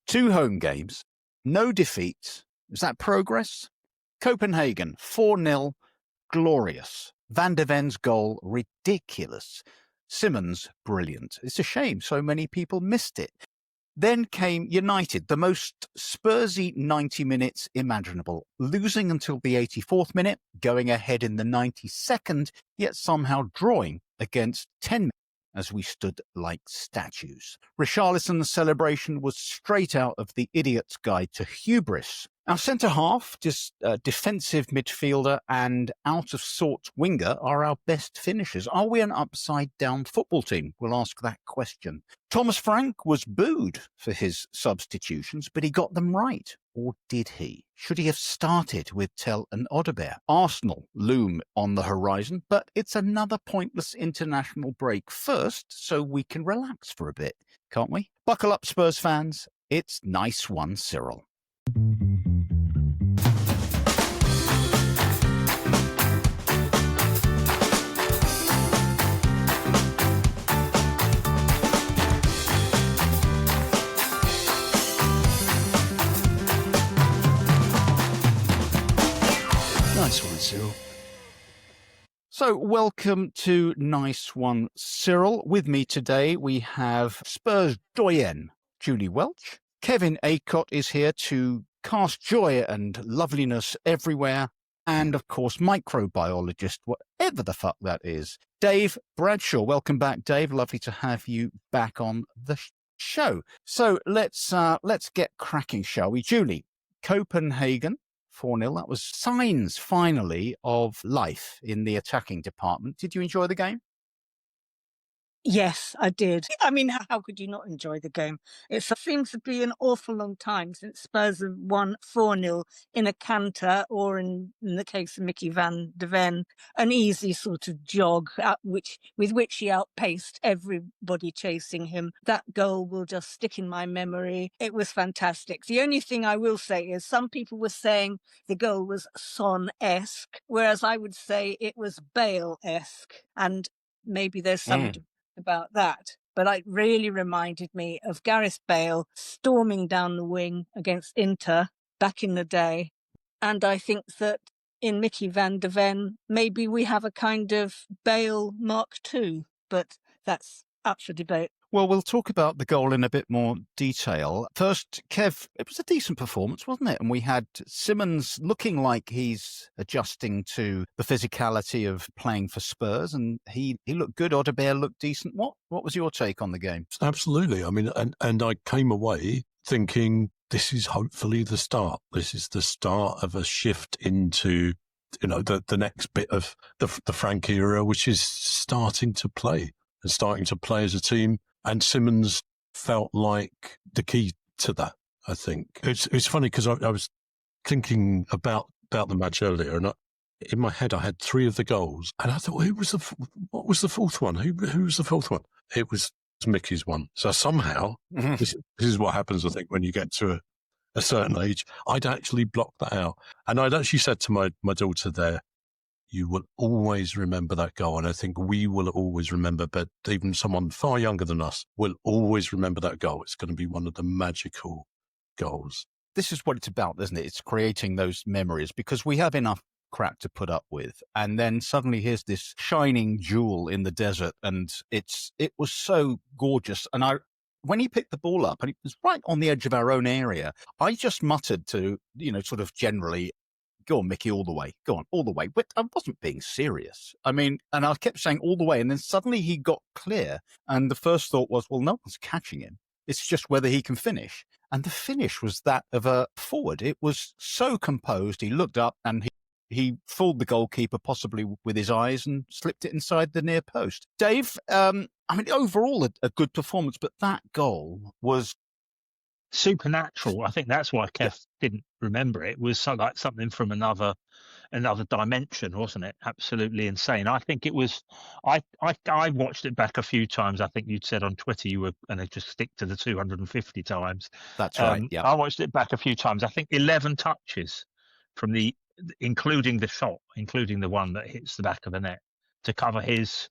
2 home games, no defeats. Is that progress? Copenhagen, 4-0, glorious. Van de Ven's goal, ridiculous. Simmons, brilliant. It's a shame so many people missed it. Then came United, the most Spursy 90 minutes imaginable, losing until the 84th minute, going ahead in the 92nd, yet somehow drawing against 10 men as we stood like statues. Richarlison's celebration was straight out of The Idiot's Guide to Hubris. Our centre-half, just defensive midfielder and out-of-sorts winger are our best finishers. Are we an upside-down football team? We'll ask that question. Thomas Frank was booed for his substitutions, but he got them right. Or did he? Should he have started with Tell and Odobert? Arsenal loom on the horizon, but it's another pointless international break first, so we can relax for a bit, can't we? Buckle up, Spurs fans. It's Nice One Cyril. Nice One Cyril. So welcome to Nice One Cyril. With me today we have Spurs doyen Julie Welch. Kevin Acott is here to cast joy and loveliness everywhere. And of course, microbiologist, whatever the fuck that is, Dave Bradshaw. Welcome back, Dave. Lovely to have you back on the show. So let's get cracking, shall we? Julie, Copenhagen. 4-0. That was signs, finally, of life in the attacking department. Did you enjoy the game? Yes, I did. I mean, how could you not enjoy the game? It seems to be an awful long time since Spurs have won 4-0 in a canter, or in the case of Micky van de Ven, an easy sort of jog with which he outpaced everybody chasing him. That goal will just stick in my memory. It was fantastic. The only thing I will say is some people were saying the goal was Son-esque, whereas I would say it was Bale-esque. And maybe there's some about that, but it really reminded me of Gareth Bale storming down the wing against Inter back in the day. And I think that in Micky van de Ven, maybe we have a kind of Bale Mark II, but that's up for debate. Well, we'll talk about the goal in a bit more detail. First, Kev, it was a decent performance, wasn't it? And we had Simmons looking like he's adjusting to the physicality of playing for Spurs, and he looked good. Odobert looked decent. What was your take on the game? Absolutely. I mean, and I came away thinking this is hopefully the start. This is the start of a shift into, the next bit of the Frank era, which is starting to play as a team. And Simmons felt like the key to that, I think. It's funny because I was thinking about the match earlier, and in my head I had 3 of the goals, and I thought, what was the fourth one? Who was the fourth one? It was Micky's one. So somehow, this is what happens, I think, when you get to a certain age. I'd actually blocked that out. And I'd actually said to my daughter there, you will always remember that goal. And I think we will always remember, but even someone far younger than us will always remember that goal. It's going to be one of the magical goals. This is what it's about, isn't it? It's creating those memories, because we have enough crap to put up with. And then suddenly here's this shining jewel in the desert. And it was so gorgeous. And when he picked the ball up and it was right on the edge of our own area, I just muttered to, sort of generally, go on, Micky, all the way. Go on, all the way. But I wasn't being serious. I mean, and I kept saying all the way. And then suddenly he got clear. And the first thought was, well, no one's catching him. It's just whether he can finish. And the finish was that of a forward. It was so composed. He looked up and he fooled the goalkeeper, possibly with his eyes, and slipped it inside the near post. Dave, overall a good performance, but that goal was supernatural. I think that's why Kev didn't remember it. It was like something from another dimension, wasn't it? Absolutely insane. I think it was. I watched it back a few times. I think you'd said on Twitter you were going to just stick to the 250 times. That's right. Yeah, I watched it back a few times. I think 11 touches from including the shot, including the one that hits the back of the net to cover his.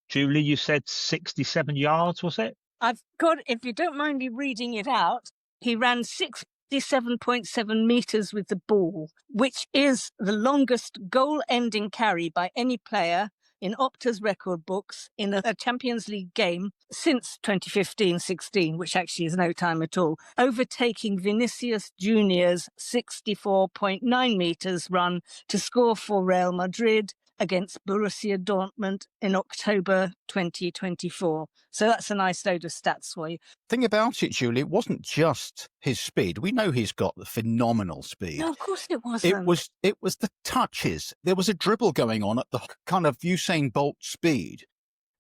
Julie, you said 67 yards, was it? I've got, if you don't mind me reading it out, He ran 67.7 metres with the ball, which is the longest goal-ending carry by any player in Opta's record books in a Champions League game since 2015-16, which actually is no time at all, overtaking Vinicius Junior's 64.9 metres run to score for Real Madrid against Borussia Dortmund in October 2024. So that's a nice load of stats for you. Thing about it, Julie, it wasn't just his speed. We know he's got phenomenal speed. No, of course it wasn't. It was the touches. There was a dribble going on at the kind of Usain Bolt speed,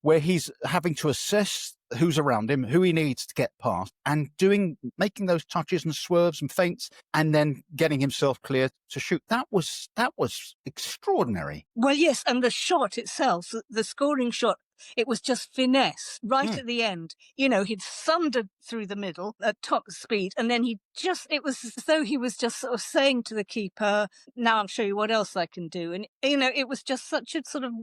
where he's having to assess who's around him, who he needs to get past, and making those touches and swerves and feints, and then getting himself clear to shoot. That was extraordinary. Well, yes, and the shot itself, the scoring shot, it was just finesse right at the end. You know, he'd thundered through the middle at top speed, and then it was as though he was just sort of saying to the keeper, now I'll show you what else I can do. And, you know, it was just such a sort of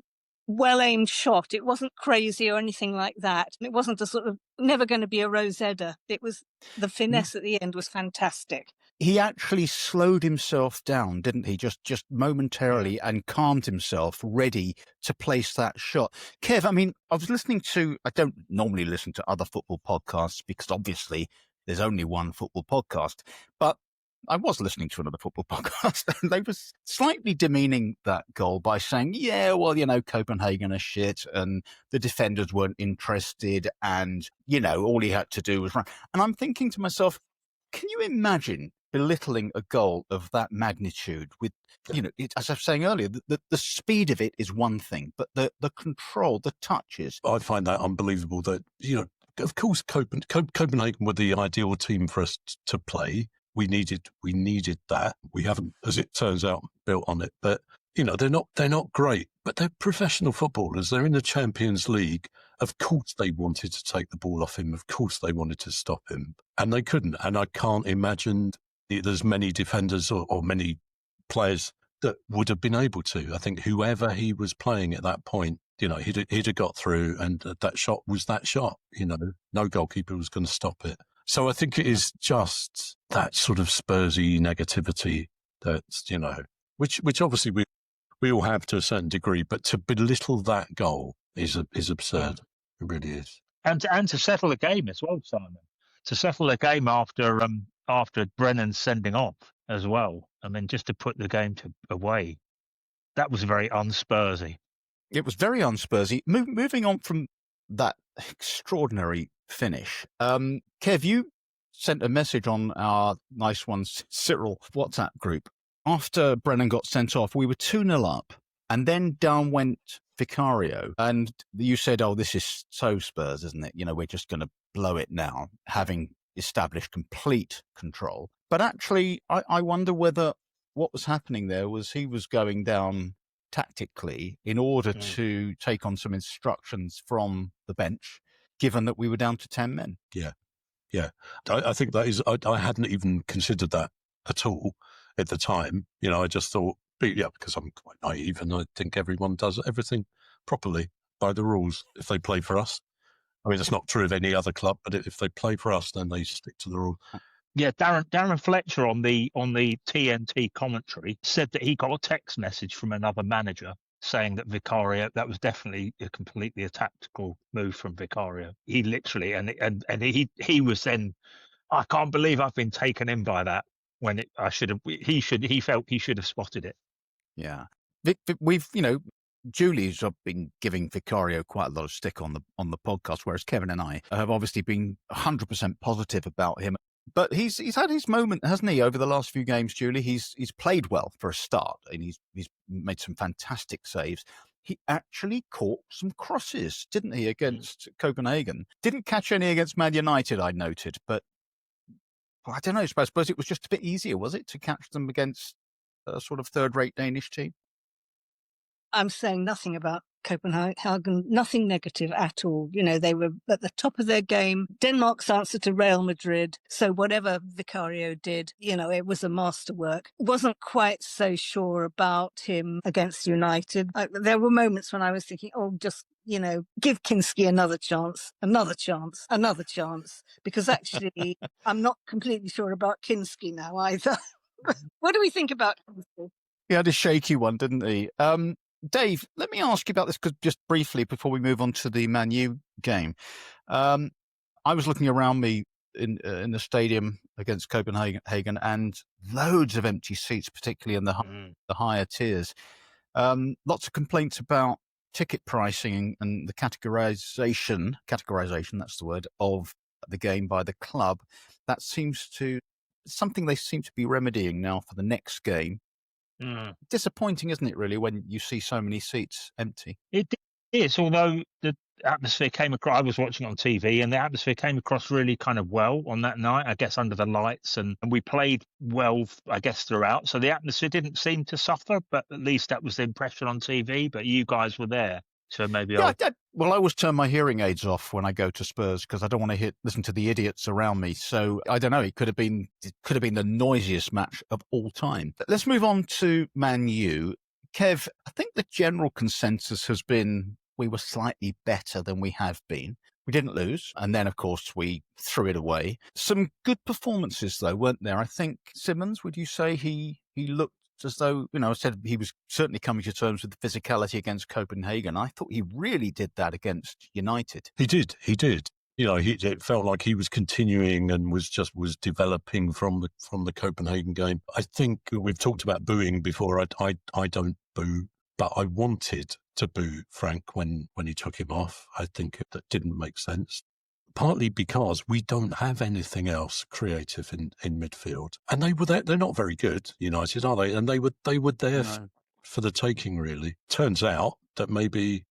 well-aimed shot. It wasn't crazy or anything like that. It wasn't a sort of never going to be a Rosetta. It was the finesse at the end was fantastic. He actually slowed himself down, didn't he? Just momentarily, and calmed himself, ready to place that shot. Kev, I mean, I don't normally listen to other football podcasts because obviously there's only one football podcast, but I was listening to another football podcast and they were slightly demeaning that goal by saying, yeah, well, you know, Copenhagen are shit and the defenders weren't interested and, you know, all he had to do was run. And I'm thinking to myself, can you imagine belittling a goal of that magnitude with, you know, as I was saying earlier, the speed of it is one thing, but the control, the touches. I find that unbelievable that, you know, of course, Copenhagen were the ideal team for us to play. We needed that. We haven't, as it turns out, built on it. But, you know, they're not great, but they're professional footballers. They're in the Champions League. Of course they wanted to take the ball off him. Of course they wanted to stop him. And they couldn't. And I can't imagine there's many defenders or many players that would have been able to. I think whoever he was playing at that point, you know, he'd have got through, and that shot was that shot. You know, no goalkeeper was going to stop it. So I think it is just that sort of Spursy negativity that's, you know, which obviously we all have to a certain degree, but to belittle that goal is absurd. It really is. And to settle the game as well, Simon. To settle the game after Brennan's sending off as well. I mean, just to put the game away, that was very unspursy. It was very unspursy. Moving on from that extraordinary finish. Kev, you sent a message on our Nice One Cyril WhatsApp group. After Brennan got sent off, we were 2-0 up, and then down went Vicario. And you said, oh, this is so Spurs, isn't it? You know, we're just going to blow it now, having established complete control. But actually, I wonder whether what was happening there was he was going down tactically in order to take on some instructions from the bench, given that we were down to 10 men. Yeah. I think that is, I hadn't even considered that at all at the time. You know, I just thought, because I'm quite naive and I think everyone does everything properly by the rules if they play for us. I mean, it's not true of any other club, but if they play for us, then they stick to the rules. Yeah, Darren Fletcher on the TNT commentary said that he got a text message from another manager saying that Vicario, that was definitely completely a tactical move from Vicario. He literally, and he was then, I can't believe I've been taken in by that when he felt he should have spotted it. Yeah. We've, you know, Julie's been giving Vicario quite a lot of stick on the podcast, whereas Kevin and I have obviously been 100% positive about him. But he's had his moment, hasn't he, over the last few games, Julie? He's played well for a start, and he's made some fantastic saves. He actually caught some crosses, didn't he, against Copenhagen? Didn't catch any against Man United, I noted, but well, I don't know. I suppose it was just a bit easier, was it, to catch them against a sort of third-rate Danish team? I'm saying nothing about Copenhagen, nothing negative at all. You know, they were at the top of their game. Denmark's answer to Real Madrid. So whatever Vicario did, you know, it was a masterwork. Wasn't quite so sure about him against United. There were moments when I was thinking, oh, just, you know, give Kinski another chance, because actually I'm not completely sure about Kinski now either. What do we think about Kinski? He had a shaky one, didn't he? Dave, let me ask you about this, because just briefly before we move on to the Man U game. I was looking around me in the stadium against Copenhagen, and loads of empty seats, particularly in the higher tiers. Lots of complaints about ticket pricing and the categorization, that's the word, of the game by the club. That seems to something they seem to be remedying now for the next game. Disappointing, isn't it, really, when you see so many seats empty? It is, although the atmosphere came across, I was watching on TV, and the atmosphere came across really kind of well on that night, I guess, under the lights, and we played well, I guess, throughout. So the atmosphere didn't seem to suffer, but at least that was the impression on TV. But you guys were there. So maybe I always turn my hearing aids off when I go to Spurs, because I don't want to listen to the idiots around me. So I don't know. It could have been the noisiest match of all time. But let's move on to Man U. Kev, I think the general consensus has been we were slightly better than we have been. We didn't lose, and then of course we threw it away. Some good performances though, weren't there? I think Simmons, would you say he looked as though, you know, I said he was certainly coming to terms with the physicality against Copenhagen. I thought he really did that against United. He did. You know, it felt like he was continuing and was developing from the Copenhagen game. I think we've talked about booing before. I don't boo, but I wanted to boo Frank when he took him off. I think that didn't make sense. Partly because we don't have anything else creative in midfield. And they were there. They're not very good, United, are they? And they were there for the taking, really. Turns out that maybe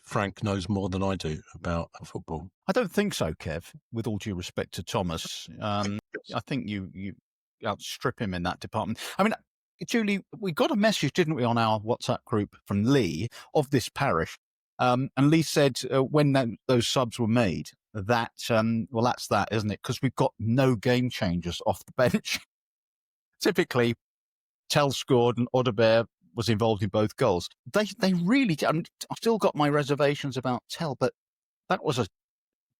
Frank knows more than I do about football. I don't think so, Kev, with all due respect to Thomas. I think you outstrip him in that department. I mean, Julie, we got a message, didn't we, on our WhatsApp group from Lee of this parish. And Lee said when those subs were made, that, well, that's that, isn't it? Because we've got no game changers off the bench. Typically, Tell scored and Odobert was involved in both goals. They really did. I've still got my reservations about Tell, but that was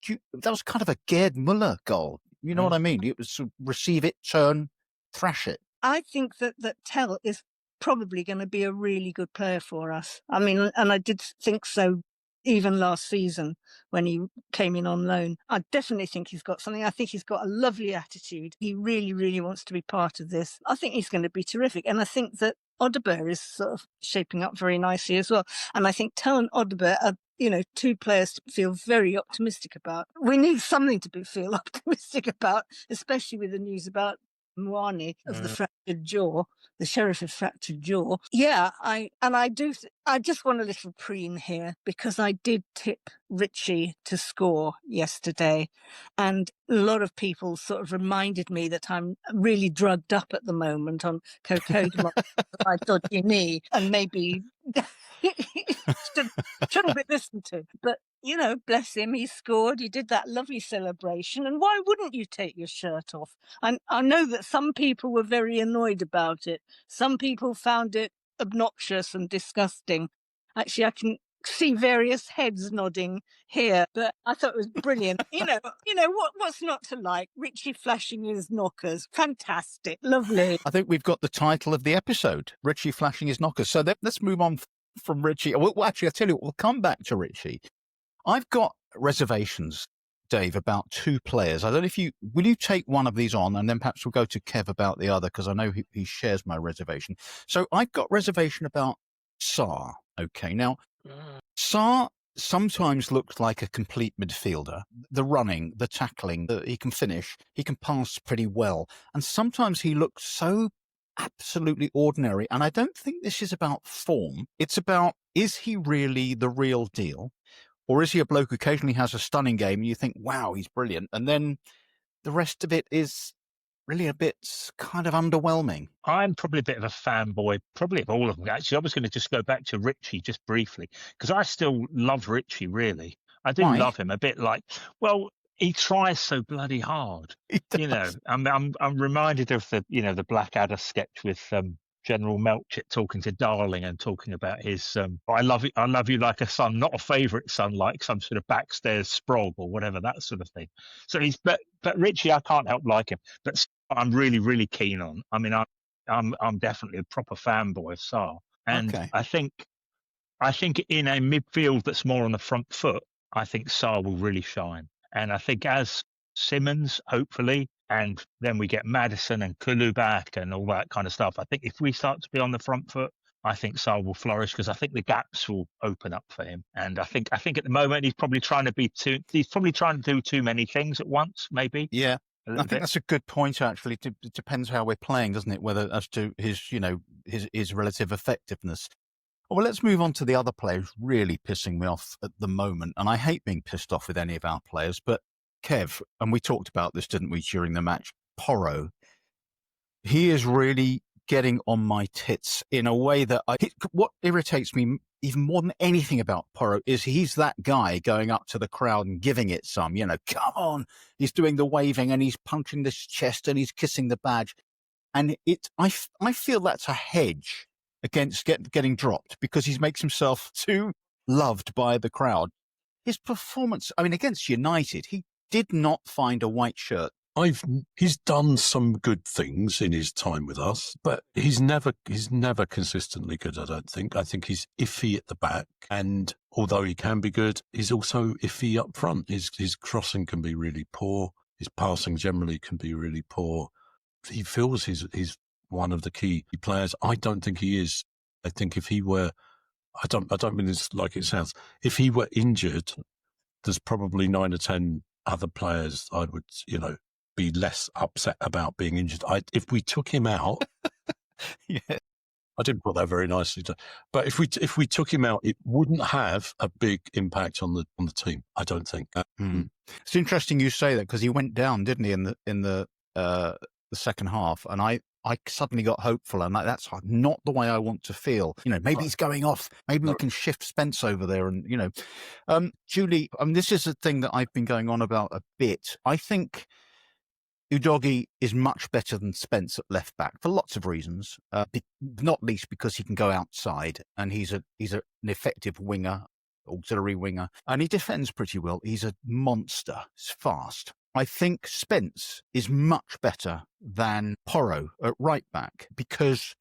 kind of a Gerd Muller goal. You know what I mean? It was receive it, turn, thrash it. I think that Tell is probably going to be a really good player for us. I mean, and I did think so even last season when he came in on loan. I definitely think he's got something. I think he's got a lovely attitude. He really, really wants to be part of this. I think he's going to be terrific. And I think that Odobert is sort of shaping up very nicely as well. And I think Tell and Odobert are, you know, two players to feel very optimistic about. We need something to feel optimistic about, especially with the news about Moani of the fractured jaw, the Sheriff of fractured jaw. Yeah, I just want a little preen here, because I did tip Richy to score yesterday, and a lot of people sort of reminded me that I'm really drugged up at the moment on cocodamol, my dodgy knee, and maybe shouldn't be listened to. But, you know, bless him, he scored, he did that lovely celebration, and why wouldn't you take your shirt off? And I know that some people were very annoyed about it. Some people found it obnoxious and disgusting. Actually, I can see various heads nodding here, but I thought it was brilliant. You know what's not to like? Richy flashing his knockers, fantastic, lovely. I think we've got the title of the episode: Richy flashing his knockers. So let's move on from Richy. Well, actually, I'll tell you what, we'll come back to Richy. I've got reservations, Dave, about two players. I don't know if will you take one of these on, and then perhaps we'll go to Kev about the other, because I know he shares my reservation. So I've got reservation about Sarr. Okay, now Sarr sometimes looks like a complete midfielder. The running, the tackling, he can finish, he can pass pretty well. And sometimes he looks so absolutely ordinary. And I don't think this is about form. It's about, is he really the real deal? Or is he a bloke who occasionally has a stunning game and you think, wow, he's brilliant? And then the rest of it is really a bit kind of underwhelming. I'm probably a bit of a fanboy, probably of all of them. Actually, I was going to just go back to Richy just briefly, because I still love Richy, really. I do Why? love him a bit well, he tries so bloody hard. He You know, does. I'm reminded of the Blackadder sketch with General Melchett talking to Darling and talking about his I love you like a son, not a favourite son, like some sort of backstairs sprog or whatever, that sort of thing. So but Richie, I can't help like him, but I'm really, really keen on. I mean, I'm definitely a proper fanboy of Sarr, and Okay. I think in a midfield that's more on the front foot, I think Sarr will really shine. And I think as Simmons, hopefully, and then we get Maddison and Kulu back and all that kind of stuff. I think if we start to be on the front foot, I think Sarr will flourish, because I think the gaps will open up for him. And I think at the moment he's probably trying to do too many things at once, maybe. Yeah. A I little think bit. that's a good point, actually. It depends how we're playing, doesn't it? Whether as to his relative effectiveness. Well, let's move on to the other player who's really pissing me off at the moment. And I hate being pissed off with any of our players, but Kev, and we talked about this, didn't we, during the match, Porro, he is really getting on my tits in a way that what irritates me even more than anything about Porro is he's that guy going up to the crowd and giving it some, come on. He's doing the waving and he's punching this chest and he's kissing the badge. And I feel that's a hedge against getting dropped, because he makes himself too loved by the crowd. His performance, against United, he did not find a white shirt. He's done some good things in his time with us, but he's never consistently good, I don't think. I think he's iffy at the back, and although he can be good, he's also iffy up front. His crossing can be really poor. His passing generally can be really poor. He feels he's one of the key players. I don't think he is. I think if he were, I don't mean this like it sounds, if he were injured, there's probably 9 or 10 other players I would, be less upset about being injured. If we took him out, Yeah. I didn't put that very nicely, but if we took him out, it wouldn't have a big impact on the team, I don't think. It's interesting you say that, because he went down, didn't he, in the second half, and I suddenly got hopeful, and that's not the way I want to feel. Maybe he's going off. Maybe we can shift Spence over there, and Julie. This is a thing that I've been going on about a bit. I think Udogie is much better than Spence at left back for lots of reasons, not least because he can go outside and he's an effective winger, auxiliary winger, and he defends pretty well. He's a monster. He's fast. I think Spence is much better than Porro at right back because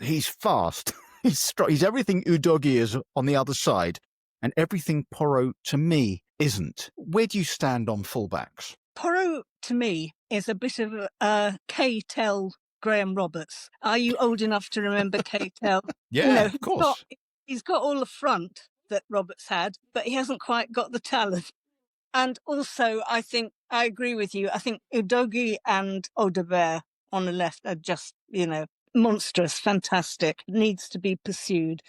he's fast. He's everything Udogie is on the other side, and everything Porro, to me, isn't. Where do you stand on fullbacks? Porro, to me, is a bit of a K-Tel Graham Roberts. Are you old enough to remember K-Tel? Yeah, of course. He's got all the front that Roberts had, but he hasn't quite got the talent. And also, I think, I agree with you, I think Udogie and Odobert on the left are just, monstrous, fantastic, needs to be pursued.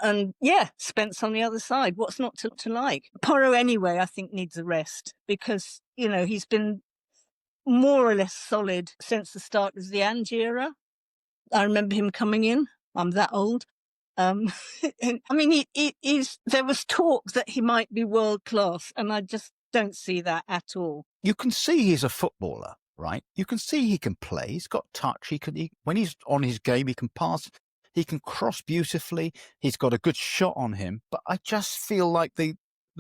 And yeah, Spence on the other side. What's not to like? Porro, anyway, I think needs a rest because, he's been more or less solid since the start of the Ange era. I remember him coming in. I'm that old. There was talk that he might be world class, and I just don't see that at all. You can see he's a footballer, right? You can see he can play. He's got touch. When he's on his game, he can pass. He can cross beautifully. He's got a good shot on him. But I just feel like the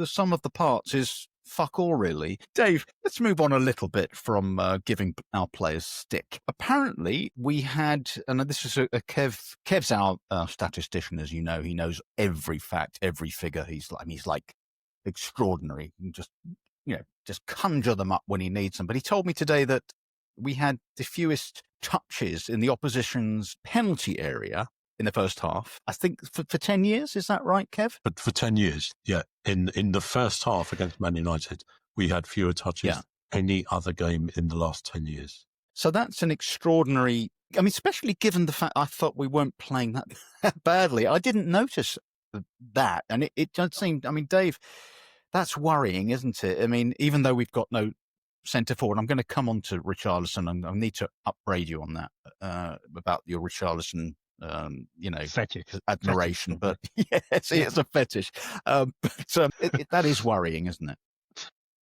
sum of the parts is fuck all, really. Dave, let's move on a little bit from giving our players stick. Apparently, we had, and this is Kev's our statistician, as you know. He knows every fact, every figure. He's like extraordinary. He can just conjure them up when he needs them. But he told me today that we had the fewest touches in the opposition's penalty area in the first half, I think, for 10 years. Is that right, Kev? But for 10 years, yeah. In the first half against Man United, we had fewer touches than any other game in the last 10 years. So that's an extraordinary, especially given the fact I thought we weren't playing that badly. I didn't notice that. And it does seem, Dave, that's worrying, isn't it? Even though we've got no centre forward. I'm going to come on to Richarlison, and I need to upbraid you on that about your Richarlison, fetish admiration. But yes, it's a fetish. That is worrying, isn't it?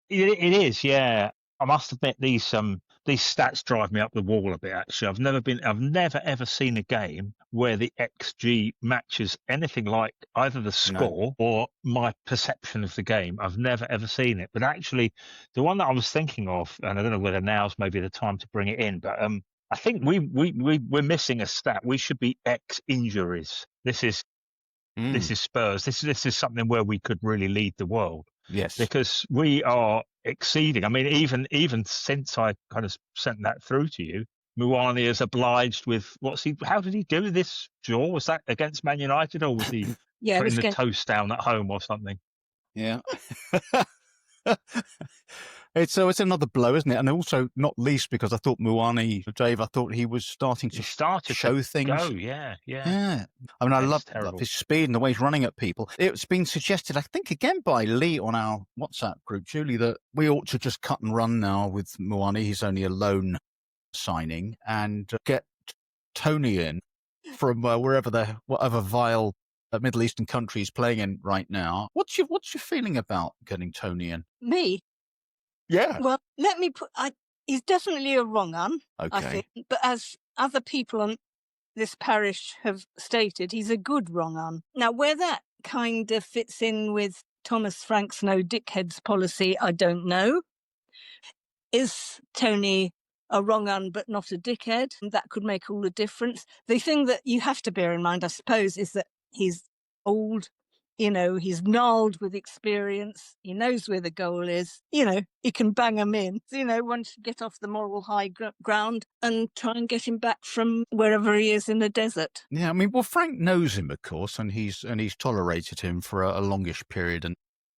It is, yeah. I must admit these stats drive me up the wall a bit. Actually, I've never ever seen a game where the XG matches anything like either the score or my perception of the game. I've never ever seen it. But actually, the one that I was thinking of, and I don't know whether now's maybe the time to bring it in, but I think we're missing a stat. We should be X injuries. This is Spurs. This is something where we could really lead the world. Yes, because we are exceeding. I mean, even since I kind of sent that through to you, Muani is obliged with how did he do this draw? Was that against Man United, or was he putting the toast down at home or something? Yeah. It's another blow, isn't it? And also, not least, because I thought Muani, Dave, I thought he was starting to show things. Go, yeah. I mean, I love his speed and the way he's running at people. It's been suggested, I think, again by Lee on our WhatsApp group, Julie, that we ought to just cut and run now with Muani. He's only a loan signing, and get Tony in from whatever vile Middle Eastern country he's playing in right now. What's your feeling about getting Tony in? Me? Yeah. Well, let me he's definitely a wrong un, I think. But as other people on this parish have stated, he's a good wrong un. Now, where that kind of fits in with Thomas Frank's no dickheads policy, I don't know. Is Tony a wrong un but not a dickhead? That could make all the difference. The thing that you have to bear in mind, I suppose, is that he's old. He's gnarled with experience. He knows where the goal is. He can bang them in. Once you get off the moral high ground and try and get him back from wherever he is in the desert. Yeah, I mean, well, Frank knows him, of course, and he's tolerated him for a longish period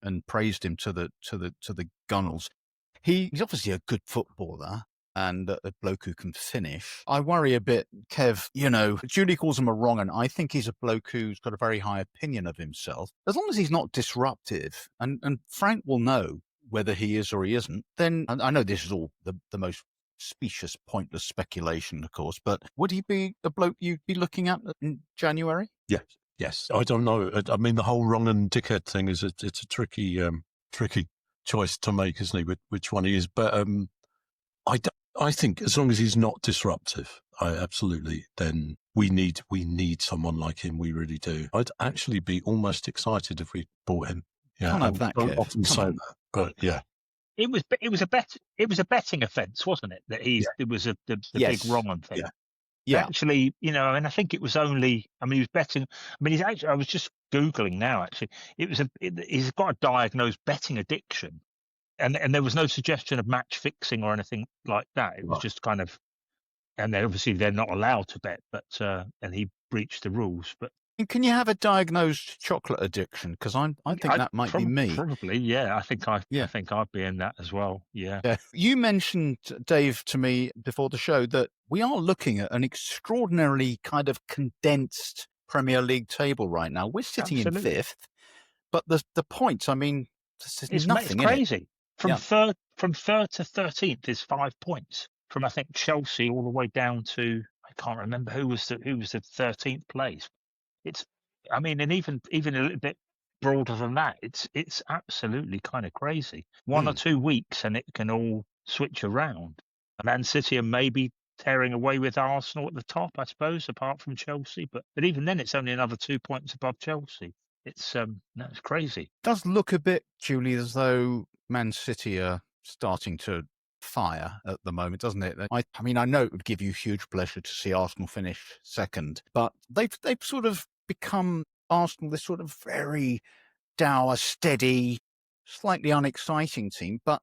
and praised him to the gunnels. He's obviously a good footballer and a bloke who can finish. I worry a bit, Kev, Julie calls him a wrong, and I think he's a bloke who's got a very high opinion of himself. As long as he's not disruptive, and Frank will know whether he is or he isn't, then I know this is all the most specious, pointless speculation, of course, but would he be the bloke you'd be looking at in January? Yes. I don't know. I mean, the whole wrong and dickhead thing it's a tricky choice to make, isn't he, which one he is. But I think as long as he's not disruptive, absolutely, then we need someone like him. We really do. I'd actually be almost excited if we bought him. Yeah, can't have that, Kev. Often say that, but yeah. It was a betting offence, wasn't it? That it was the big wrong on thing. Yeah. Actually, I think it was only. I mean, he was betting. I mean, I was just googling now. Actually, he's got a diagnosed betting addiction. And there was no suggestion of match fixing or anything like that. It was just kind of, and obviously they're not allowed to bet, but and he breached the rules. But can you have a diagnosed chocolate addiction? Because I think that might be me. Probably, yeah. I think I'd be in that as well. Yeah. You mentioned, Dave, to me before the show that we are looking at an extraordinarily kind of condensed Premier League table right now. We're sitting in fifth, but the points. I mean, it's nothing. It's crazy. In it. From third to 13th is 5 points. From I think Chelsea all the way down to I can't remember who was the 13th place. And even a little bit broader than that. It's absolutely kind of crazy. 1 or 2 weeks and it can all switch around. And Man City are maybe tearing away with Arsenal at the top, I suppose, apart from Chelsea. But even then, it's only another 2 points above Chelsea. It's crazy. It does look a bit, Julie, as though Man City are starting to fire at the moment, doesn't it? I mean, I know it would give you huge pleasure to see Arsenal finish second, but they've sort of become Arsenal, this sort of very dour, steady, slightly unexciting team, but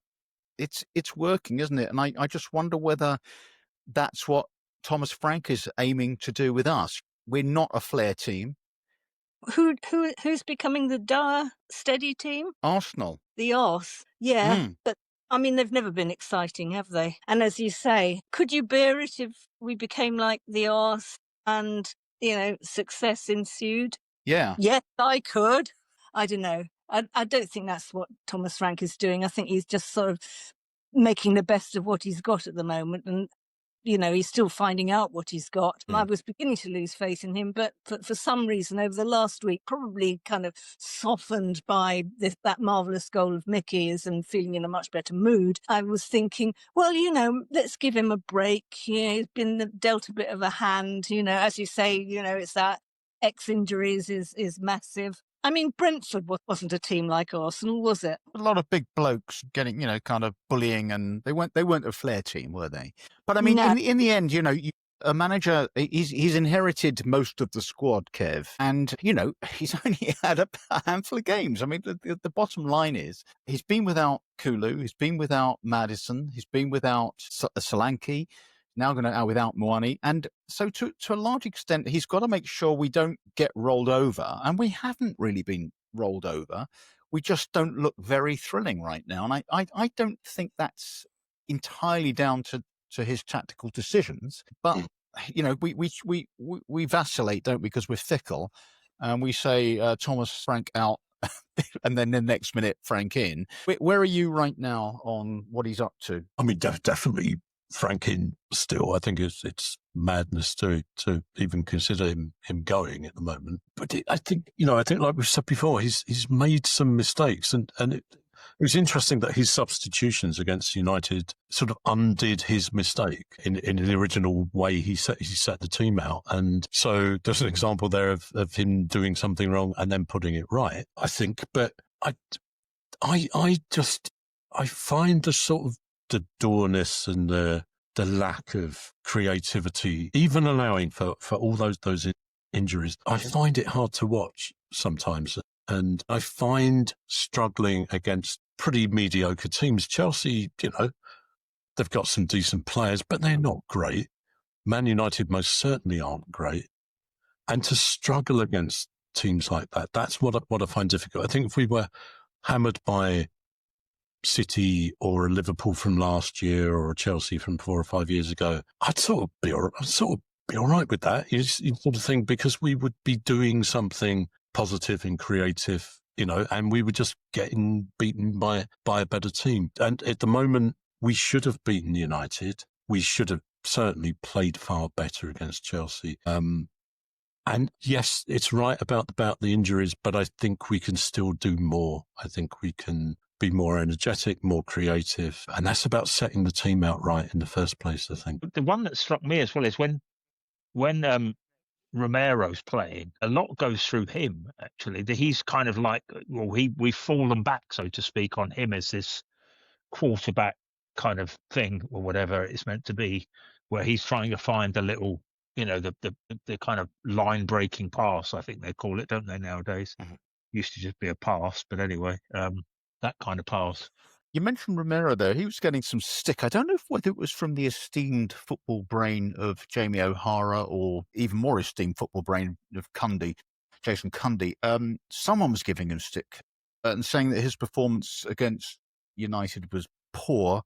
it's working, isn't it? And I just wonder whether that's what Thomas Frank is aiming to do with us. We're not a flair team. Who's becoming the dour, steady team? Arsenal. The arse, yeah. But I mean, they've never been exciting, have they? And as you say, could you bear it if we became like the arse and success ensued? Yeah. Yes, I could. I don't know. I don't think that's what Thomas Frank is doing. I think he's just sort of making the best of what he's got at the moment. And he's still finding out what he's got. I was beginning to lose faith in him, but for some reason over the last week, probably kind of softened by that marvellous goal of Micky's and feeling in a much better mood, I was thinking, well, let's give him a break. He's been dealt a bit of a hand, as you say, it's that ex-injuries is massive. I mean, Brentford wasn't a team like Arsenal, was it? A lot of big blokes getting, kind of bullying, and they weren't a flair team, were they? But I mean, No. in the end, a manager, he's inherited most of the squad, Kev, and he's only had a handful of games. I mean, the bottom line is he's been without Kulu, he's been without Maddison, he's been without Solanke. Now going to out without Moani. And so to a large extent, he's got to make sure we don't get rolled over. And we haven't really been rolled over. We just don't look very thrilling right now. And I don't think that's entirely down to his tactical decisions. But, we vacillate, don't we, because we're fickle. And we say Thomas Frank out and then the next minute Frank in. Where are you right now on what he's up to? I mean, definitely Frank in still. I think it's madness to even consider him going at the moment. But I think like we've said before, he's made some mistakes, and it was interesting that his substitutions against United sort of undid his mistake in the original way he set the team out. And so there's an example there of him doing something wrong and then putting it right, I think. But I find the sort of the dourness and the lack of creativity, even allowing for all those injuries, I find it hard to watch sometimes. And I find struggling against pretty mediocre teams. Chelsea, they've got some decent players, but they're not great. Man United most certainly aren't great. And to struggle against teams like that, that's what I find difficult. I think if we were hammered by City or a Liverpool from last year or a Chelsea from 4 or 5 years ago, I'd sort of be all right with that. You sort of think, because we would be doing something positive and creative, and we were just getting beaten by a better team. And at the moment, we should have beaten United. We should have certainly played far better against Chelsea. And yes, it's right about the injuries, but I think we can still do more. I think we can be more energetic, more creative. And that's about setting the team out right in the first place, I think. The one that struck me as well is when Romero's playing, a lot goes through him, actually. He's kind of like, we've fallen back, so to speak, on him as this quarterback kind of thing, or whatever it's meant to be, where he's trying to find a little, the kind of line-breaking pass, I think they call it, don't they, nowadays? Mm-hmm. Used to just be a pass, but anyway, that kind of pass. You mentioned Romero there. He was getting some stick. I don't know whether it was from the esteemed football brain of Jamie O'Hara or even more esteemed football brain of Jason Cundy. Someone was giving him stick and saying that his performance against United was poor,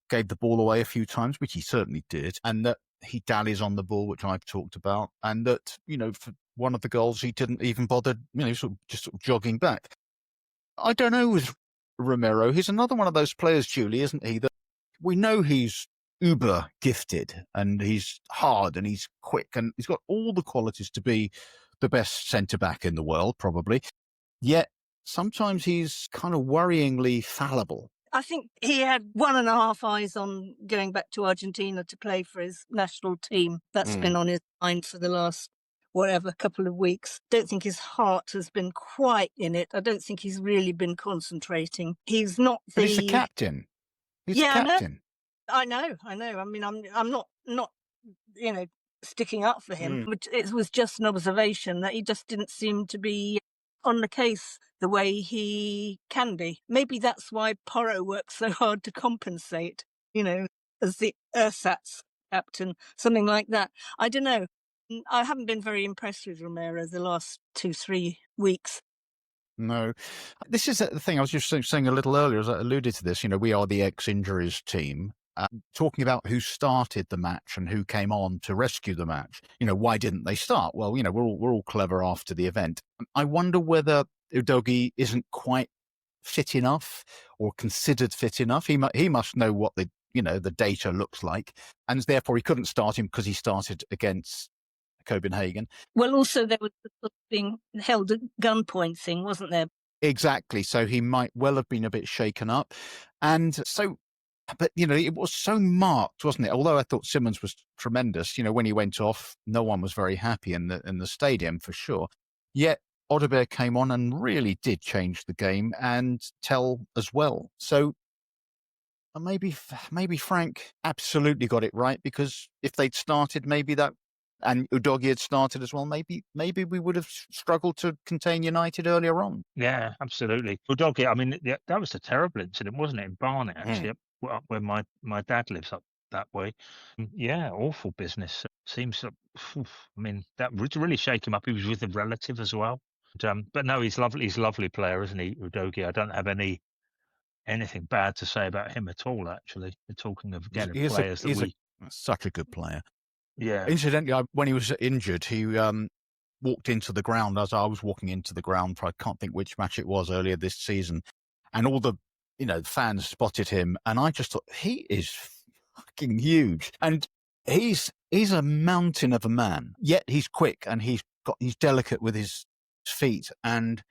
gave the ball away a few times, which he certainly did, and that he dallies on the ball, which I've talked about, and that, for one of the goals, he didn't even bother, sort of jogging back. I don't know with Romero. He's another one of those players, Julie, isn't he? That we know he's uber gifted and he's hard and he's quick and he's got all the qualities to be the best centre-back in the world, probably. Yet sometimes he's kind of worryingly fallible. I think he had 1.5 eyes on going back to Argentina to play for his national team. That's been on his mind for the last couple of weeks. Don't think his heart has been quite in it. I don't think he's really been concentrating. He's not the... But he's the captain. He's the captain. I know. I mean, I'm not sticking up for him. But it was just an observation that he just didn't seem to be on the case the way he can be. Maybe that's why Porro works so hard to compensate, as the ersatz captain, something like that. I don't know. I haven't been very impressed with Romero the last 2-3 weeks. No. This is the thing I was just saying a little earlier, as I alluded to this, we are the ex-injuries team. Talking about who started the match and who came on to rescue the match. Why didn't they start? Well, we're all clever after the event. I wonder whether Udogie isn't quite fit enough, or considered fit enough. He must know what the data looks like, and therefore he couldn't start him because he started against Copenhagen. Well, also there was the sort of being held at gunpoint thing, wasn't there? Exactly. So he might well have been a bit shaken up. And so, but, it was so marked, wasn't it? Although I thought Simmons was tremendous, when he went off, no one was very happy in the stadium for sure. Yet Odobert came on and really did change the game and tell as well. So maybe Frank absolutely got it right, because if they'd started and Udogie had started as well, maybe we would have struggled to contain United earlier on. Yeah, absolutely. Udogie, I mean, that was a terrible incident, wasn't it, in Barnet, actually, up where my dad lives up that way. Yeah, awful business. Seems, I mean, that would really shake him up. He was with a relative as well. But no, he's lovely. He's a lovely player, isn't he, Udogie? I don't have anything bad to say about him at all, actually. We're talking of, again, players such a good player. Yeah. Incidentally, when he was injured, he walked into the ground as I was walking into the ground for, I can't think which match it was earlier this season, and all the fans spotted him, and I just thought, he is fucking huge, and he's a mountain of a man. Yet he's quick and he's delicate with his feet, and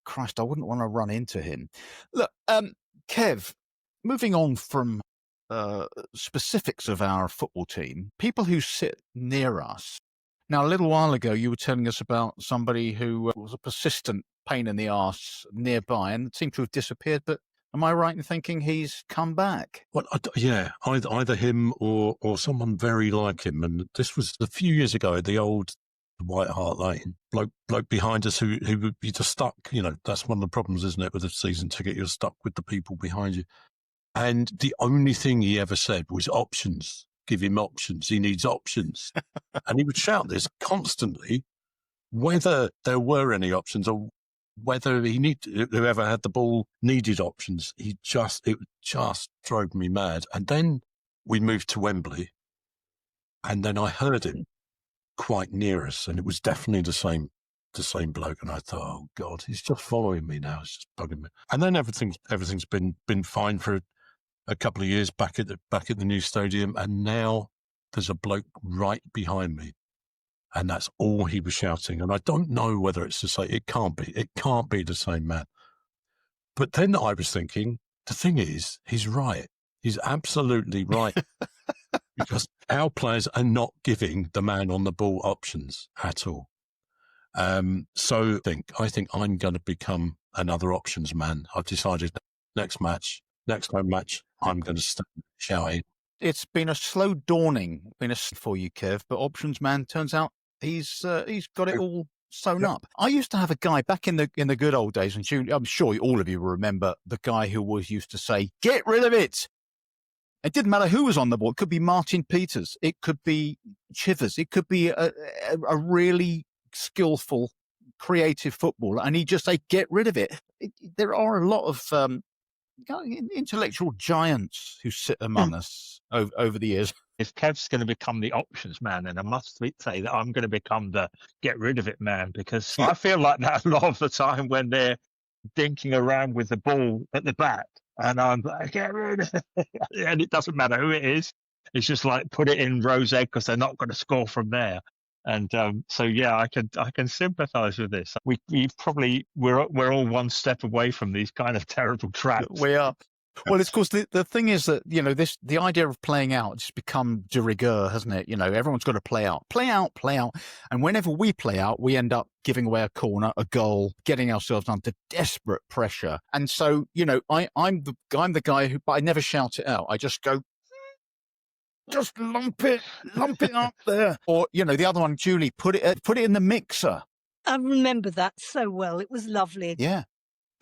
Christ, I wouldn't want to run into him. Look, Kev, moving on from specifics of our football team, people who sit near us. Now, a little while ago, you were telling us about somebody who was a persistent pain in the arse nearby and seemed to have disappeared. But am I right in thinking he's come back? Well, yeah, either him or someone very like him. And this was a few years ago at the old White Hart Lane. Bloke behind us who would be just stuck. That's one of the problems, isn't it, with a season ticket? You're stuck with the people behind you. And the only thing he ever said was options. Give him options. He needs options. And he would shout this constantly, whether there were any options or whether whoever had the ball needed options. It just drove me mad. And then we moved to Wembley, and then I heard him quite near us, and it was definitely the same bloke. And I thought, oh God, he's just following me now. It's just bugging me. And then everything's been fine for a couple of years back at the new stadium, and now there's a bloke right behind me, and that's all he was shouting. And I don't know whether it's the same. It can't be the same man. But then I was thinking, the thing is, he's right. He's absolutely right, because our players are not giving the man on the ball options at all. So I think I'm going to become another options man. I've decided next home match, I'm going to start shouting. It's been a slow dawning for you, Kev, but options man, turns out he's got it all sewn up. I used to have a guy back in the good old days, and I'm sure all of you will remember the guy who always used to say, "Get rid of it." It didn't matter who was on the ball. It could be Martin Peters. It could be Chivers. It could be a really skillful, creative footballer. And he'd just say, get rid of it. There are a lot of intellectual giants who sit among us over the years. If Kev's going to become the options man, then I must say that I'm going to become the get rid of it man, because I feel like that a lot of the time when they're dinking around with the ball at the back. And I'm like, get rid of it. And it doesn't matter who it is. It's just like, put it in Rose Egg, because they're not going to score from there. And so, yeah, I can sympathise with this. We're all one step away from these kind of terrible traps. We are. Well, of course, the thing is that, the idea of playing out has become de rigueur, hasn't it? Everyone's got to play out. And whenever we play out, we end up giving away a corner, a goal, getting ourselves under desperate pressure. And so, I'm the guy who, but I never shout it out. I just go, just lump it up there. Or, the other one, Julie, put it in the mixer. I remember that so well. It was lovely. Yeah.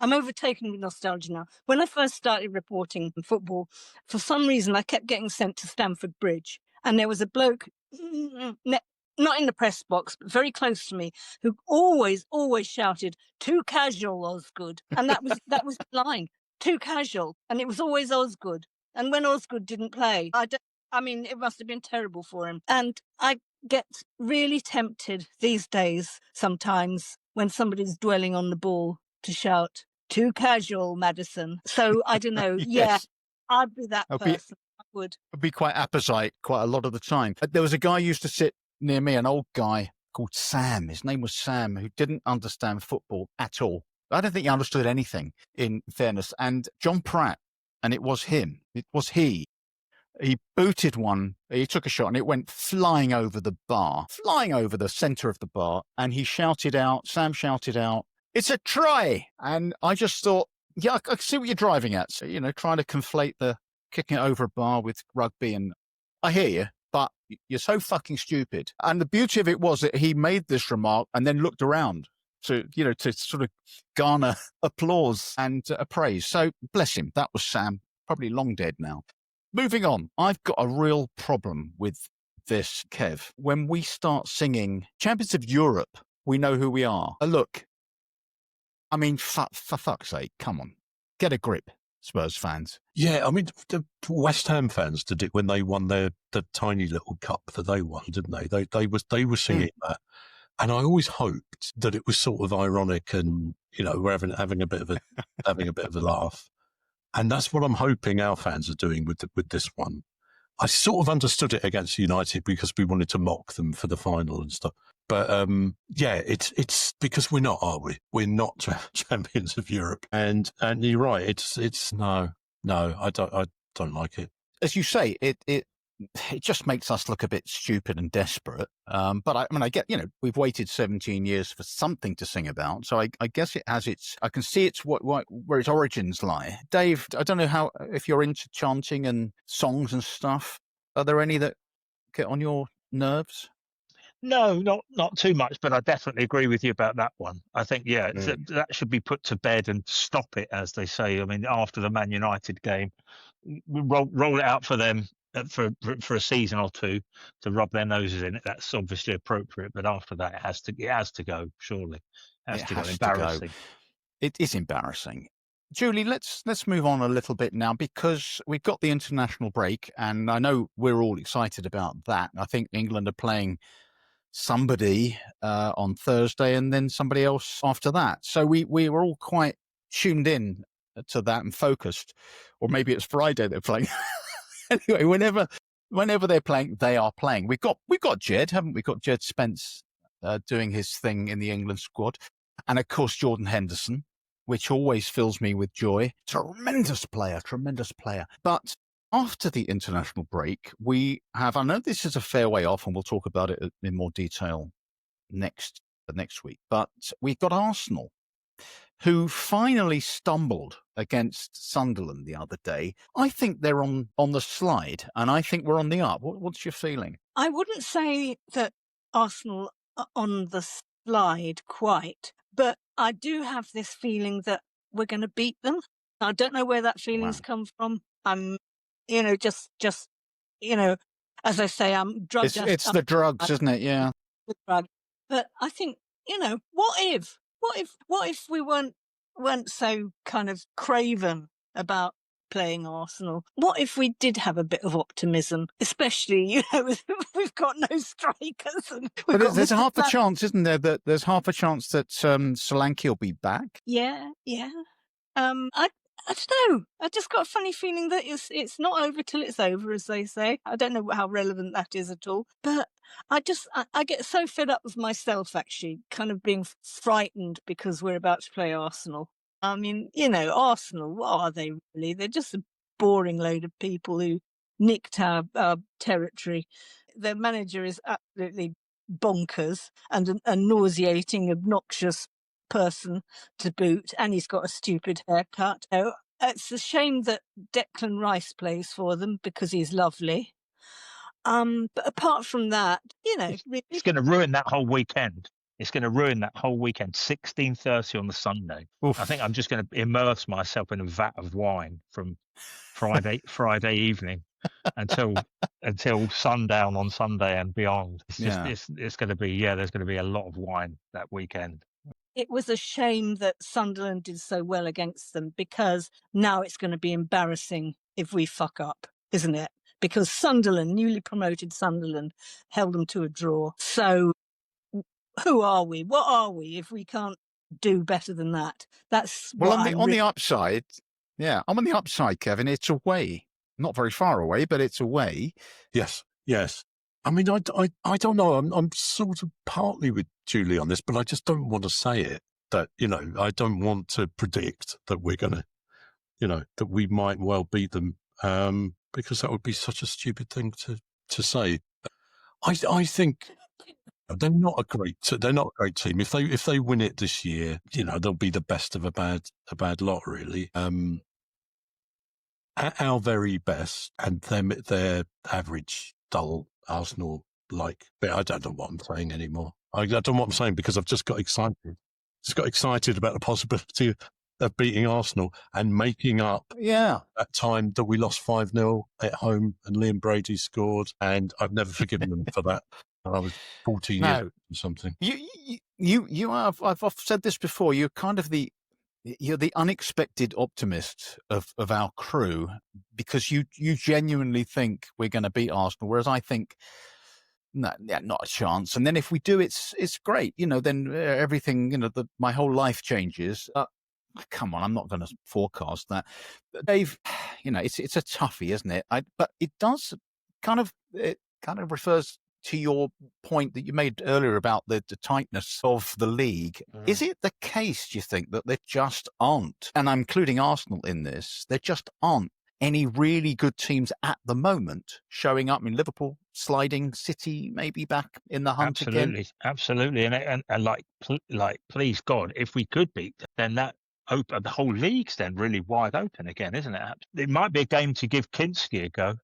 I'm overtaken with nostalgia now. When I first started reporting football, for some reason, I kept getting sent to Stamford Bridge. And there was a bloke, not in the press box, but very close to me, who always shouted, "Too casual, Osgood." And that was the line, "Too casual." And it was always Osgood. And when Osgood didn't play, it must have been terrible for him. And I get really tempted these days sometimes when somebody's dwelling on the ball to shout, too casual, Madison. So I don't know. Yeah, Yes. I'd be that I'd be- person. I would. I'd be quite apposite quite a lot of the time. There was a guy who used to sit near me, an old guy called Sam. His name was Sam, who didn't understand football at all. I don't think he understood anything, in fairness. And John Pratt, and it was him. It was he. He booted one. He took a shot and it went flying over the bar, flying over the centre of the bar. And he shouted out, Sam shouted out, "It's a try." And I just thought, yeah, I see what you're driving at. So, trying to conflate the kicking it over a bar with rugby. And I hear you, but you're so fucking stupid. And the beauty of it was that he made this remark and then looked around to sort of garner applause and praise. So bless him. That was Sam, probably long dead now. Moving on, I've got a real problem with this, Kev. When we start singing Champions of Europe, we know who we are. Look, I mean, for fuck's sake, come on. Get a grip, Spurs fans. Yeah, I mean, the West Ham fans did it when they won the tiny little cup that they won, didn't they? They were singing that. And I always hoped that it was sort of ironic and, we're having a bit of a laugh. And that's what I'm hoping our fans are doing with this one. I sort of understood it against United because we wanted to mock them for the final and stuff. But yeah, it's because we're not, are we? We're not champions of Europe. And you're right. It's no, I don't like it. As you say, it just makes us look a bit stupid and desperate. But I get, we've waited 17 years for something to sing about. So I guess it has I can see it's where its origins lie. Dave, I don't know if you're into chanting and songs and stuff. Are there any that get on your nerves? No, not too much, but I definitely agree with you about that one. I think, that should be put to bed and stop it, as they say. I mean, after the Man United game, roll it out for them for a season or two to rub their noses in it. That's obviously appropriate, but after that, it has to go. Surely, it has to go. Embarrassing. It is embarrassing. Julie, let's move on a little bit now because we've got the international break, and I know we're all excited about that. I think England are playing somebody on Thursday and then somebody else after that. So we were all quite tuned in to that and focused, or maybe it's Friday they're playing. Anyway, whenever they're playing, they are playing. We've got Jed, haven't we? Got Jed Spence doing his thing in the England squad, and of course Jordan Henderson, which always fills me with joy. Tremendous player. But after the international break, we have, I know this is a fair way off and we'll talk about it in more detail next week, but we've got Arsenal, who finally stumbled against Sunderland the other day. I think they're on the slide and I think we're on the up. What's your feeling? I wouldn't say that Arsenal are on the slide quite, but I do have this feeling that we're going to beat them. I don't know where that feeling's come from. I'm, just, as I say, I'm drugged. It's the drugs, isn't it? Yeah. The drug. But I think, what if we weren't so kind of craven about playing Arsenal? What if we did have a bit of optimism, especially, we've got no strikers. But there's half a chance, isn't there, that there's half a chance that Solanke will be back? Yeah. I don't know. I just got a funny feeling that it's not over till it's over, as they say. I don't know how relevant that is at all. But I get so fed up with myself, actually, kind of being frightened because we're about to play Arsenal. I mean, Arsenal, what are they really? They're just a boring load of people who nicked our territory. Their manager is absolutely bonkers and a nauseating, obnoxious person to boot, and he's got a stupid haircut. It's a shame that Declan Rice plays for them because he's lovely. But apart from that, it's going to ruin that whole weekend. It's going to ruin that whole weekend. 16:30 on the Sunday. Oof. I think I'm just going to immerse myself in a vat of wine from Friday evening until sundown on Sunday and beyond. It's going to be there's going to be a lot of wine that weekend. It was a shame that Sunderland did so well against them because now it's going to be embarrassing if we fuck up, isn't it? Because Sunderland, newly promoted Sunderland, held them to a draw. So who are we? What are we if we can't do better than that. That's Well, what on the upside, I'm on the upside, Kevin. It's away. Not very far away, but it's away. Yes. I mean, I don't know. I'm sort of partly with Julie on this, but I just don't want to say it. That, I don't want to predict that we're going to, that we might well beat them, because that would be such a stupid thing to say. I think they're not a great team. If they win it this year, they'll be the best of a bad lot, really. At our very best, and their average dull Arsenal like. But I don't know what I'm saying anymore. I don't know what I'm saying because I've just got excited. Just got excited about the possibility of beating Arsenal and making up that time that we lost 5-0 at home and Liam Brady scored, and I've never forgiven them for that. I was 14 years or something. You have. I've said this before. You're kind of you're the unexpected optimist of our crew, because you genuinely think we're going to beat Arsenal, whereas I think not a chance. And then if we do, it's great. Then everything. My whole life changes. Come on, I'm not going to forecast that. But Dave, it's a toughie, isn't it? But it does kind of refers to your point that you made earlier about the tightness of the league. Is it the case, do you think, that there just aren't, and I'm including Arsenal in this, there just aren't any really good teams at the moment showing up? I mean, Liverpool sliding, City maybe back in the hunt again. Absolutely. And like, please God, if we could beat them, then that the whole league's then really wide open again, isn't it? It might be a game to give Kinski a go.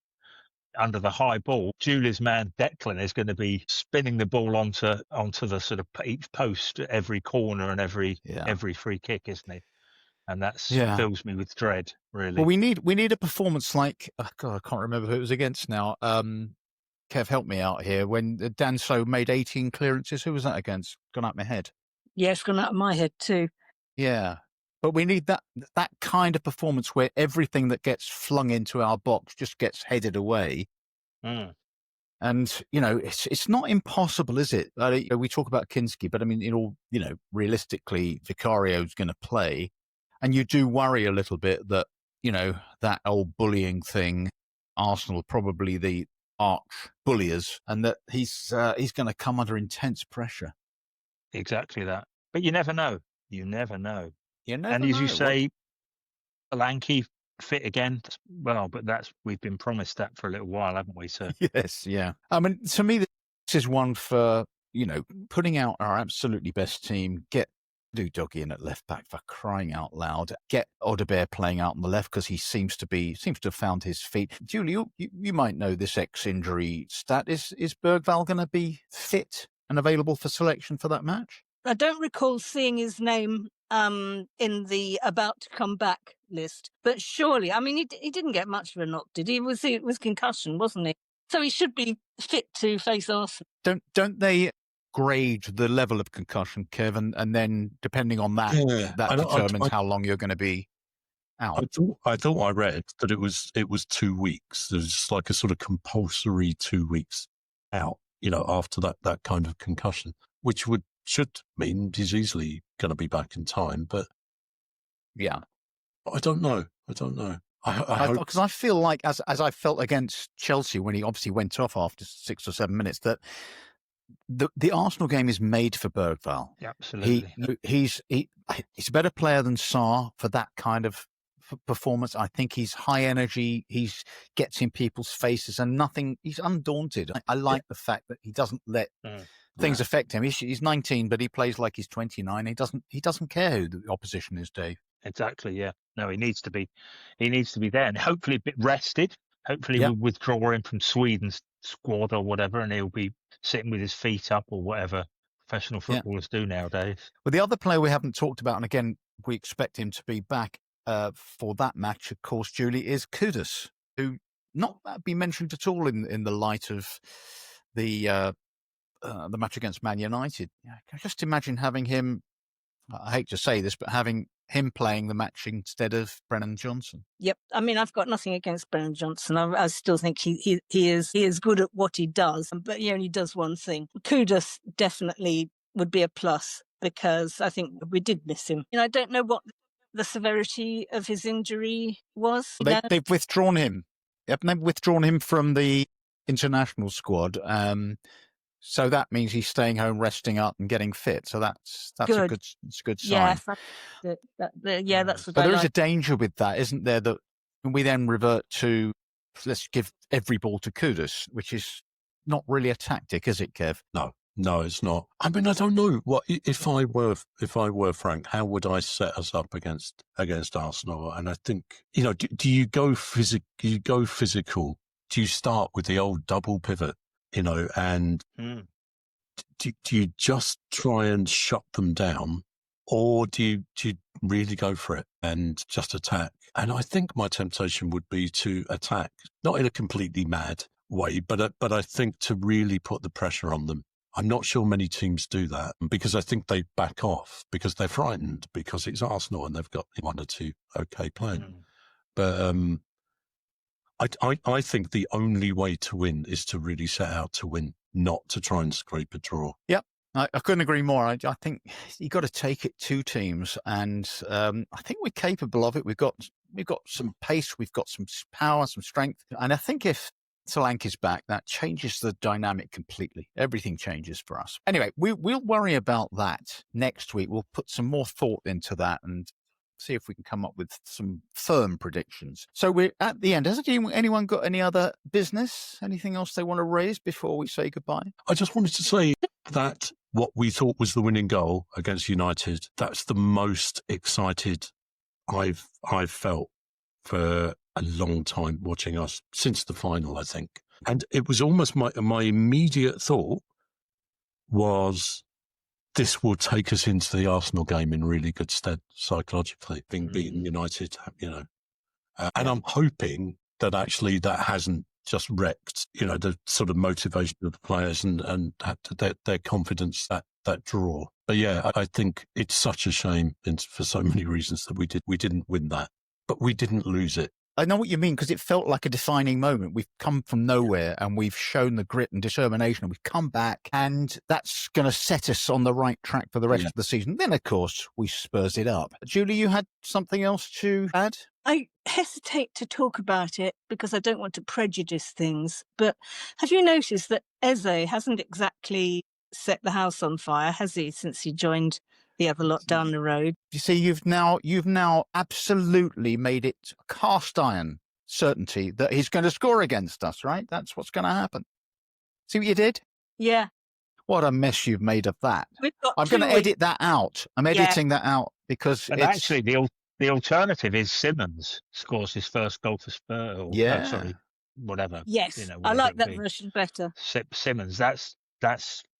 Under the high ball, Julie's man Declan is going to be spinning the ball onto the sort of each post, every corner and every free kick, isn't he? And that fills me with dread, really. Well, we need a performance like, God, I can't remember who it was against now. Kev, help me out here. When Danso made 18 clearances, who was that against? Gone out my head. Yeah, it's gone out of my head too. Yeah. But we need that kind of performance where everything that gets flung into our box just gets headed away. And, it's not impossible, is it? We talk about Kinski, but I mean, realistically, Vicario's going to play. And you do worry a little bit that, that old bullying thing, Arsenal are probably the arch bulliers, and that he's going to come under intense pressure. Exactly that. But you never know. And as you say, Solanke fit again. Well, but we've been promised that for a little while, haven't we, sir? Yes, yeah. I mean, to me, this is one for, putting out our absolutely best team, get Doggy in at left back, for crying out loud, get Odebear playing out on the left because he seems to have found his feet. Julie, you might know this ex-injury stat. Is Bergvall going to be fit and available for selection for that match? I don't recall seeing his name in the about to come back list, but surely, I mean, he didn't get much of a knock, did he? It was concussion, wasn't he? So he should be fit to face Arsenal. Don't they grade the level of concussion, Kevin, and then depending on that, that determines how long you're going to be out? I thought I read that it was 2 weeks. There's like a sort of compulsory 2 weeks out, after that kind of concussion, which should mean he's easily going to be back in time. But yeah, I don't know. Because I feel like, as I felt against Chelsea when he obviously went off after 6 or 7 minutes, that the Arsenal game is made for Bergvall. Yeah, absolutely. He's a better player than Sarr for that kind of performance. I think he's high energy. He gets in people's faces and he's undaunted. I like the fact that he doesn't let things affect him. He's 19, but he plays like he's 29. He doesn't care who the opposition is, Dave. Exactly. Yeah. No, he needs to be there, and hopefully a bit rested. Hopefully we'll withdraw him from Sweden's squad or whatever, and he'll be sitting with his feet up or whatever professional footballers do nowadays. Well, the other player we haven't talked about, and again, we expect him to be back for that match, of course, Julie, is Kudus, who not been mentioned at all in the light of the match against Man United. I can just imagine having him, I hate to say this, but having him playing the match instead of Brennan Johnson. Yep. I mean, I've got nothing against Brennan Johnson. I still think he is good at what he does, but he only does one thing. Kudus definitely would be a plus. because I think we did miss him. I don't know what the severity of his injury was. They've withdrawn him. Yep, they've withdrawn him from the international squad. So that means he's staying home, resting up, and getting fit. So that's Good. a good sign. Yes, that's what But I there is like. a danger with that, isn't there? That we then revert to let's give every ball to Kudus, which is not really a tactic, is it, Kev? No, it's not. I mean, I don't know what if I were Frank, how would I set us up against Arsenal? And I think do you go physical? Do you start with the old double pivot? And do you just try and shut them down, or do you really go for it and just attack? And I think my temptation would be to attack, not in a completely mad way, but I think to really put the pressure on them. I'm not sure many teams do that because I think they back off because they're frightened because it's Arsenal and they've got one or two okay players. But I think the only way to win is to really set out to win, not to try and scrape a draw. Yep. I couldn't agree more. I think you've got to take it to teams, and I think we're capable of it. We've got some pace, we've got some power, some strength, and I think if Solanke's back, that changes the dynamic completely. Everything changes for us. Anyway, we'll worry about that next week. We'll put some more thought into that and see if we can come up with some firm predictions. So we're at the end. Has anyone got any other business? Anything else they want to raise before we say goodbye? I just wanted to say that what we thought was the winning goal against United, that's the most excited I've felt for a long time watching us since the final, I think. And it was almost my immediate thought was this will take us into the Arsenal game in really good stead psychologically, being beaten United, and I'm hoping that actually that hasn't just wrecked, the sort of motivation of the players and their confidence that draw. But yeah, I think it's such a shame for so many reasons that we didn't win that, but we didn't lose it. I know what you mean, because it felt like a defining moment. We've come from nowhere and we've shown the grit and determination. We've come back, and that's going to set us on the right track for the rest of the season. Then, of course, we Spurs it up. Julie, you had something else to add? I hesitate to talk about it because I don't want to prejudice things. But have you noticed that Eze hasn't exactly set the house on fire, has he, since he joined the other lot down the road? You see, you've now absolutely made it a cast iron certainty that he's going to score against us, right? That's what's going to happen. See what you did? Yeah. What a mess you've made of that. I'm 2 going to edit that out. I'm editing that out because And actually, the alternative is Simmons scores his first goal for Spurs. Whatever. Yes, I whatever like it that be. version better. Simmons, that's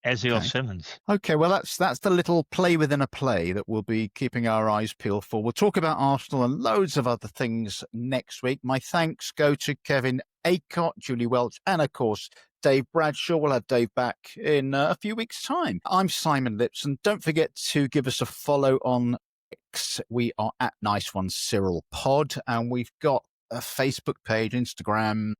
Eze or Simmons. Okay, well, that's the little play within a play that we'll be keeping our eyes peeled for. We'll talk about Arsenal and loads of other things next week. My thanks go to Kevin Acott, Julie Welch, and, of course, Dave Bradshaw. We'll have Dave back in a few weeks' time. I'm Simon Lipson. Don't forget to give us a follow on X. We are at Nice One Cyril Pod, and we've got a Facebook page, Instagram,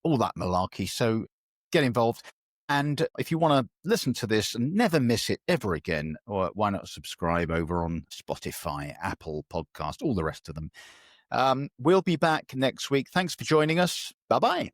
all that malarkey. So get involved. And if you want to listen to this and never miss it ever again, or why not subscribe over on Spotify, Apple Podcast, all the rest of them. We'll be back next week. Thanks for joining us. Bye-bye.